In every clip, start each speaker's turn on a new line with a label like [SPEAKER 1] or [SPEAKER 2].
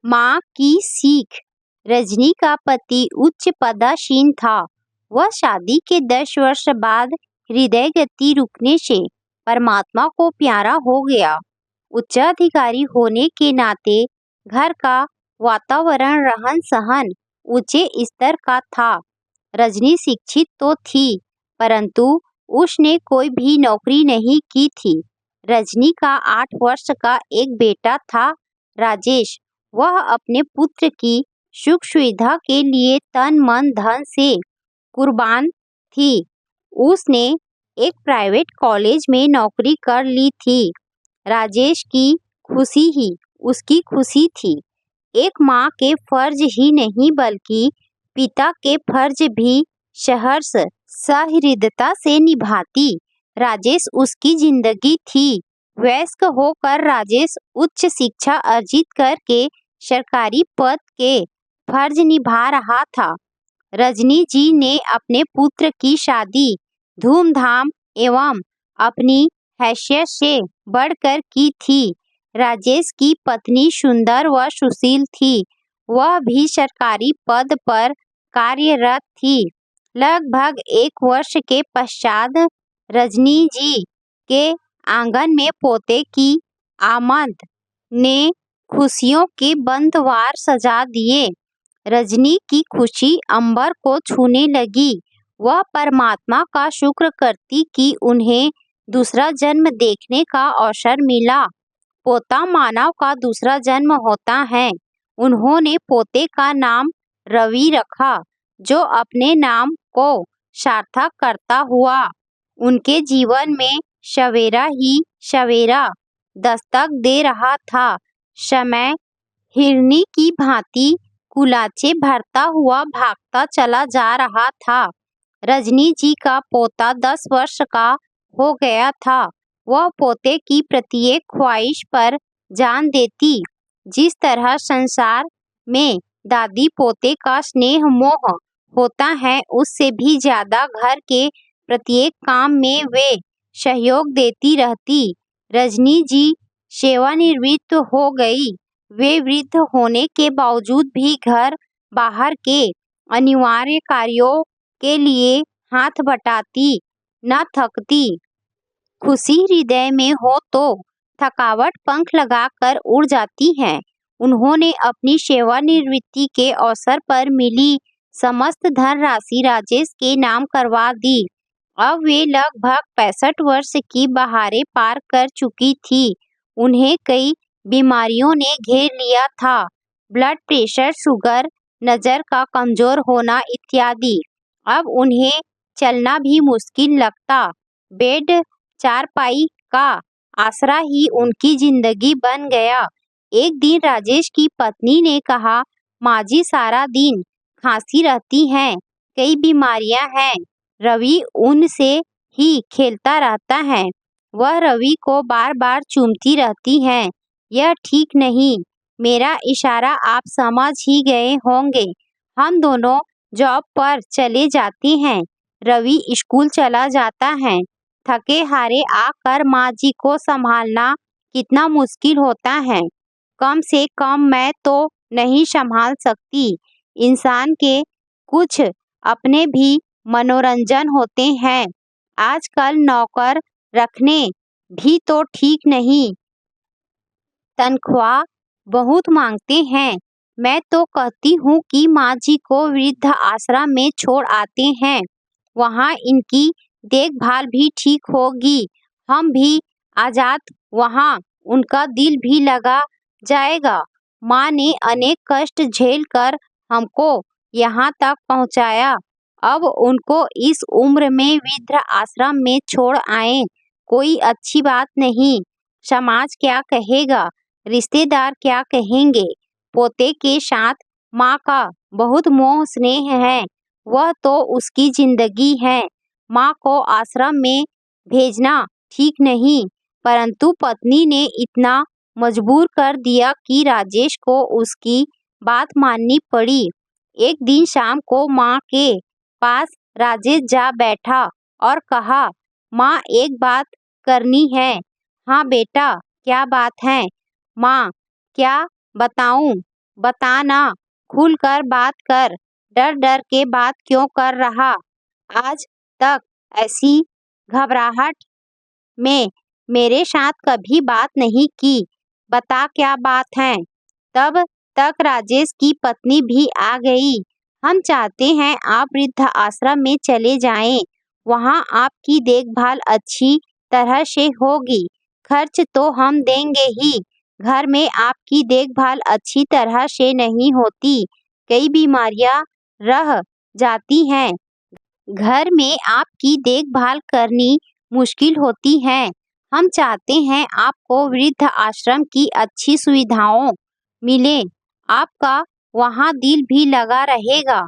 [SPEAKER 1] माँ की सीख। रजनी का पति उच्च पदासीन था। वह शादी के 10 वर्ष बाद हृदय गति रुकने से परमात्मा को प्यारा हो गया। उच्चाधिकारी होने के नाते घर का वातावरण रहन सहन ऊंचे स्तर का था। रजनी शिक्षित तो थी, परंतु उसने कोई भी नौकरी नहीं की थी। रजनी का 8 वर्ष का एक बेटा था, राजेश। वह अपने पुत्र की सुख सुविधा के लिए तन मन धन से कुर्बान थी। उसने एक प्राइवेट कॉलेज में नौकरी कर ली थी। राजेश की खुशी ही उसकी खुशी थी। एक माँ के फर्ज ही नहीं बल्कि पिता के फर्ज भी सहर्ष सहृदयता से निभाती। राजेश उसकी जिंदगी थी। वयस्क होकर राजेश उच्च शिक्षा अर्जित करके सरकारी पद के फर्ज निभा रहा था। रजनी जी ने अपने पुत्र की शादी धूमधाम एवं अपनी हैसियत से बढ़कर की थी। राजेश की पत्नी सुंदर व सुशील थी। वह भी सरकारी पद पर कार्यरत थी। लगभग 1 वर्ष के पश्चात रजनी जी के आंगन में पोते की आमद ने खुशियों के बंधवार सजा दिए। रजनी की खुशी अंबर को छूने लगी। वह परमात्मा का शुक्र करती कि उन्हें दूसरा जन्म देखने का अवसर मिला। पोता मानव का दूसरा जन्म होता है। उन्होंने पोते का नाम रवि रखा, जो अपने नाम को सार्थक करता हुआ उनके जीवन में सवेरा ही सवेरा दस्तक दे रहा था। समय हिरनी की भांति कुलाचे भरता हुआ भागता चला जा रहा था। रजनी जी का पोता 10 वर्ष का हो गया था। वह पोते की प्रत्येक ख्वाहिश पर जान देती। जिस तरह संसार में दादी पोते का स्नेह मोह होता है, उससे भी ज्यादा घर के प्रत्येक काम में वे सहयोग देती रहती। रजनी जी सेवानिवृत्त हो गई। वे वृद्ध होने के बावजूद भी घर बाहर के अनिवार्य कार्यों के लिए हाथ बटाती न थकती। खुशी हृदय में हो तो थकावट पंख लगाकर उड़ जाती है। उन्होंने अपनी सेवानिवृत्ति के अवसर पर मिली समस्त धनराशि राजेश के नाम करवा दी। अब वे लगभग 65 वर्ष की बहारें पार कर चुकी थी। उन्हें कई बीमारियों ने घेर लिया था, ब्लड प्रेशर, शुगर, नजर का कमजोर होना इत्यादि। अब उन्हें चलना भी मुश्किल लगता। बेड चारपाई का आसरा ही उनकी जिंदगी बन गया। एक दिन राजेश की पत्नी ने कहा, माँ जी सारा दिन खांसी रहती हैं, कई बीमारियां हैं। रवि उनसे ही खेलता रहता है। वह रवि को बार बार चूमती रहती हैं। यह ठीक नहीं। मेरा इशारा आप समझ ही गए होंगे। हम दोनों जॉब पर चले जाते हैं। रवि स्कूल चला जाता है। थके हारे आकर माँ जी को संभालना कितना मुश्किल होता है। कम से कम मैं तो नहीं संभाल सकती। इंसान के कुछ अपने भी मनोरंजन होते हैं। आजकल नौकर रखने भी तो ठीक नहीं, तनख्वाह बहुत मांगते हैं। मैं तो कहती हूँ कि माँ जी को वृद्ध आश्रम में छोड़ आते हैं। वहाँ इनकी देखभाल भी ठीक होगी। हम भी आजाद, वहाँ उनका दिल भी लगा जाएगा। माँ ने अनेक कष्ट झेल कर हमको यहाँ तक पहुँचाया। अब उनको इस उम्र में वृद्ध आश्रम में छोड़ आए, कोई अच्छी बात नहीं। समाज क्या कहेगा, रिश्तेदार क्या कहेंगे। पोते के साथ माँ का बहुत मोह स्नेह है। वह तो उसकी जिंदगी है। माँ को आश्रम में भेजना ठीक नहीं, परंतु पत्नी ने इतना मजबूर कर दिया कि राजेश को उसकी बात माननी पड़ी। एक दिन शाम को माँ के पास राजेश जा बैठा और कहा, माँ एक बात करनी है। हाँ बेटा, क्या बात है? माँ, क्या बताऊं? बताना, खुलकर बात कर, डर डर के बात क्यों कर रहा? आज तक ऐसी घबराहट में मेरे साथ कभी बात नहीं की, बता क्या बात है? तब तक राजेश की पत्नी भी आ गई। हम चाहते हैं आप वृद्ध आश्रम में चले जाएं, वहाँ आपकी देखभाल अच्छी तरह से होगी, खर्च तो हम देंगे ही। घर में आपकी देखभाल अच्छी तरह से नहीं होती, कई बीमारियां रह जाती हैं, घर में आपकी देखभाल करनी मुश्किल होती है। हम चाहते हैं आपको वृद्ध आश्रम की अच्छी सुविधाओं मिले, आपका वहाँ दिल भी लगा रहेगा,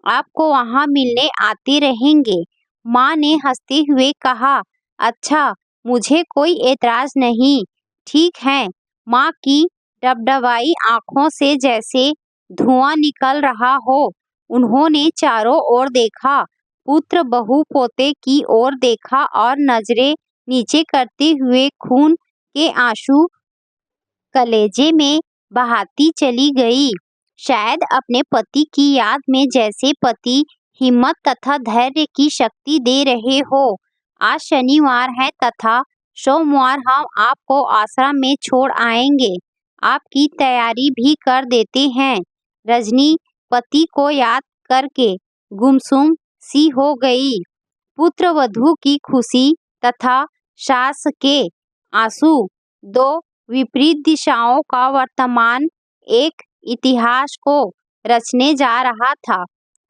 [SPEAKER 1] आपको वहाँ मिलने आते रहेंगे। माँ ने हंसते हुए कहा, अच्छा, मुझे कोई एतराज नहीं, ठीक है। माँ की डबडबाई आंखों से जैसे धुआं निकल रहा हो। उन्होंने चारों ओर देखा, पुत्र बहू पोते की ओर देखा और नजरें नीचे करते हुए खून के आंसू कलेजे में बहाती चली गई। शायद अपने पति की याद में, जैसे पति हिम्मत तथा धैर्य की शक्ति दे रहे हो। आज शनिवार है तथा सोमवार हम आपको आश्रम में छोड़ आएंगे, आपकी तैयारी भी कर देते हैं। रजनी पति को याद करके गुमसुम सी हो गई। पुत्र वधू की खुशी तथा सास के आंसू, दो विपरीत दिशाओं का वर्तमान एक इतिहास को रचने जा रहा था।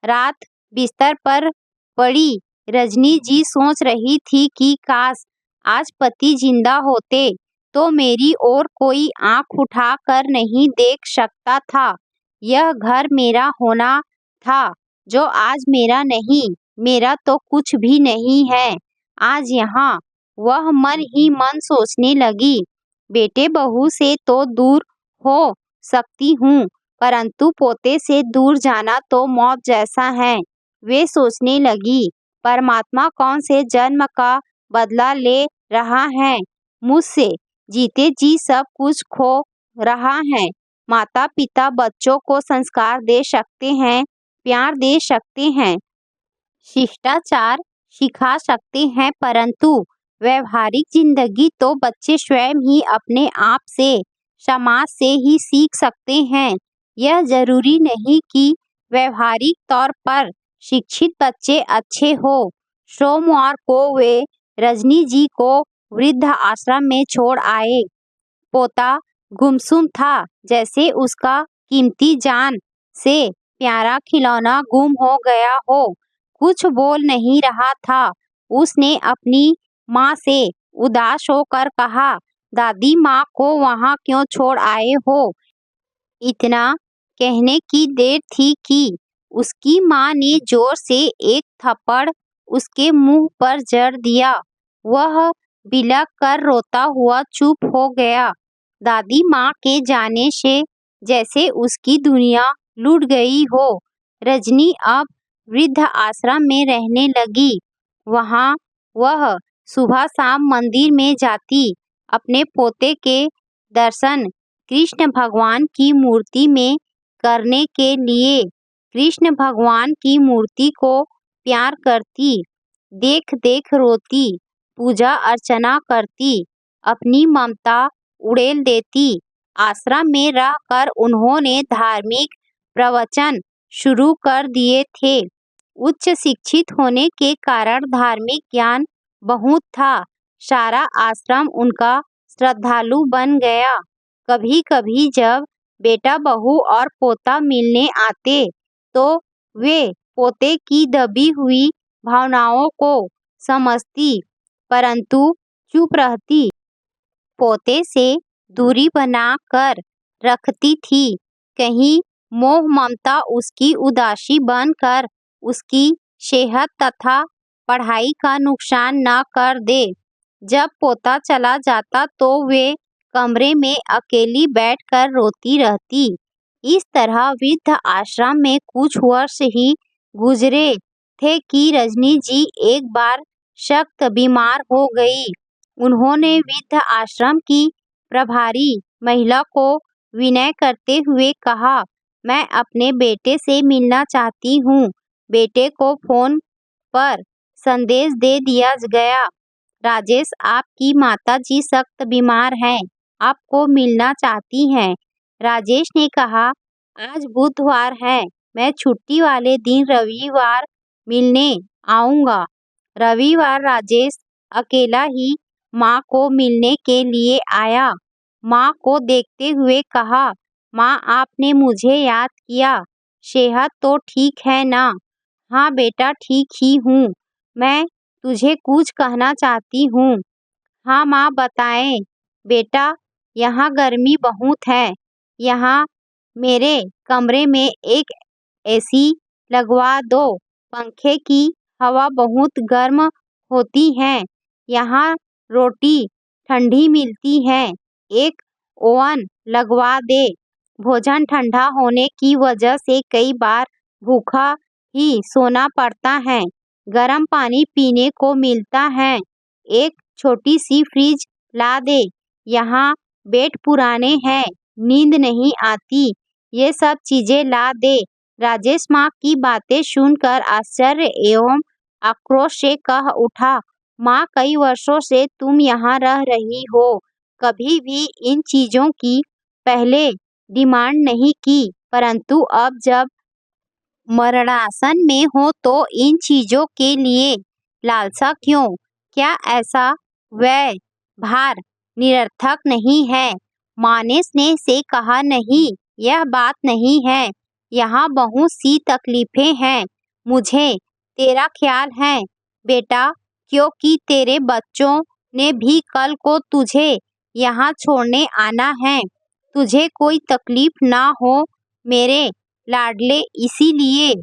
[SPEAKER 1] रात बिस्तर पर पड़ी रजनी जी सोच रही थी कि काश आज पति जिंदा होते तो मेरी ओर कोई आंख उठा कर नहीं देख सकता था। यह घर मेरा होना था जो आज मेरा नहीं, मेरा तो कुछ भी नहीं है आज यहाँ। वह मन ही मन सोचने लगी, बेटे बहू से तो दूर हो सकती हूँ, परंतु पोते से दूर जाना तो मौत जैसा है। वे सोचने लगी, परमात्मा कौन से जन्म का बदला ले रहा है मुझसे, जीते जी सब कुछ खो रहा है। माता पिता बच्चों को संस्कार दे सकते हैं, प्यार दे सकते हैं, शिष्टाचार सिखा सकते हैं, परंतु व्यवहारिक जिंदगी तो बच्चे स्वयं ही अपने आप से, समाज से ही सीख सकते हैं। यह जरूरी नहीं कि व्यवहारिक तौर पर शिक्षित बच्चे अच्छे हो। सोमवार को वे रजनी जी को वृद्ध आश्रम में छोड़ आए। पोता गुमसुम था, जैसे उसका कीमती जान से प्यारा खिलौना गुम हो गया हो। कुछ बोल नहीं रहा था। उसने अपनी माँ से उदास होकर कहा, दादी माँ को वहाँ क्यों छोड़ आए हो? इतना कहने की देर थी कि उसकी माँ ने जोर से एक थप्पड़ उसके मुंह पर जड़ दिया। वह बिलख कर रोता हुआ चुप हो गया। दादी माँ के जाने से जैसे उसकी दुनिया लुट गई हो। रजनी अब वृद्ध आश्रम में रहने लगी। वहाँ वह सुबह शाम मंदिर में जाती, अपने पोते के दर्शन कृष्ण भगवान की मूर्ति में करने के लिए कृष्ण भगवान की मूर्ति को प्यार करती, देख देख रोती, पूजा अर्चना करती, अपनी ममता उड़ेल देती। आश्रम में रहकर उन्होंने धार्मिक प्रवचन शुरू कर दिए थे। उच्च शिक्षित होने के कारण धार्मिक ज्ञान बहुत था। सारा आश्रम उनका श्रद्धालु बन गया। कभी कभी जब बेटा बहू और पोता मिलने आते तो वे पोते की दबी हुई भावनाओं को समझती, परंतु चुप रहती, पोते से दूरी बना कर रखती थी, कहीं मोह ममता उसकी उदासी बनकर उसकी सेहत तथा पढ़ाई का नुकसान न कर दे। जब पोता चला जाता तो वे कमरे में अकेली बैठकर रोती रहती। इस तरह वृद्ध आश्रम में कुछ वर्ष ही गुजरे थे कि रजनी जी एक बार सख्त बीमार हो गई। उन्होंने वृद्ध आश्रम की प्रभारी महिला को विनय करते हुए कहा, मैं अपने बेटे से मिलना चाहती हूँ। बेटे को फोन पर संदेश दे दिया गया। राजेश, आपकी माताजी सख्त बीमार हैं, आपको मिलना चाहती हैं। राजेश ने कहा, आज बुधवार है, मैं छुट्टी वाले दिन रविवार मिलने आऊँगा। रविवार राजेश अकेला ही माँ को मिलने के लिए आया। माँ को देखते हुए कहा, माँ, आपने मुझे याद किया, सेहत तो ठीक है ना? हाँ बेटा, ठीक ही हूँ। मैं तुझे कुछ कहना चाहती हूँ। हाँ माँ, बताएं। बेटा, यहाँ गर्मी बहुत है। यहाँ मेरे कमरे में एक एसी लगवा दो। पंखे की हवा बहुत गर्म होती है। यहाँ रोटी ठंडी मिलती है। एक ओवन लगवा दे। भोजन ठंडा होने की वजह से कई बार भूखा ही सोना पड़ता है। गर्म पानी पीने को मिलता है। एक छोटी सी फ्रिज ला दे। यहाँ बेड पुराने हैं, नींद नहीं आती। ये सब चीजें ला दे। राजेश माँ की बातें सुनकर आश्चर्य एवं आक्रोश से कह उठा, माँ, कई वर्षों से तुम यहाँ रह रही हो, कभी भी इन चीजों की पहले डिमांड नहीं की, परंतु अब जब मरणासन में हो तो इन चीजों के लिए लालसा क्यों? क्या ऐसा व्यवहार निरर्थक नहीं है? माँ ने स्नेह से कहा, नहीं, यह बात नहीं है। यहाँ बहुत सी तकलीफें हैं। मुझे तेरा ख्याल है बेटा, क्योंकि तेरे बच्चों ने भी कल को तुझे यहाँ छोड़ने आना है। तुझे कोई तकलीफ ना हो मेरे लाडले, इसीलिए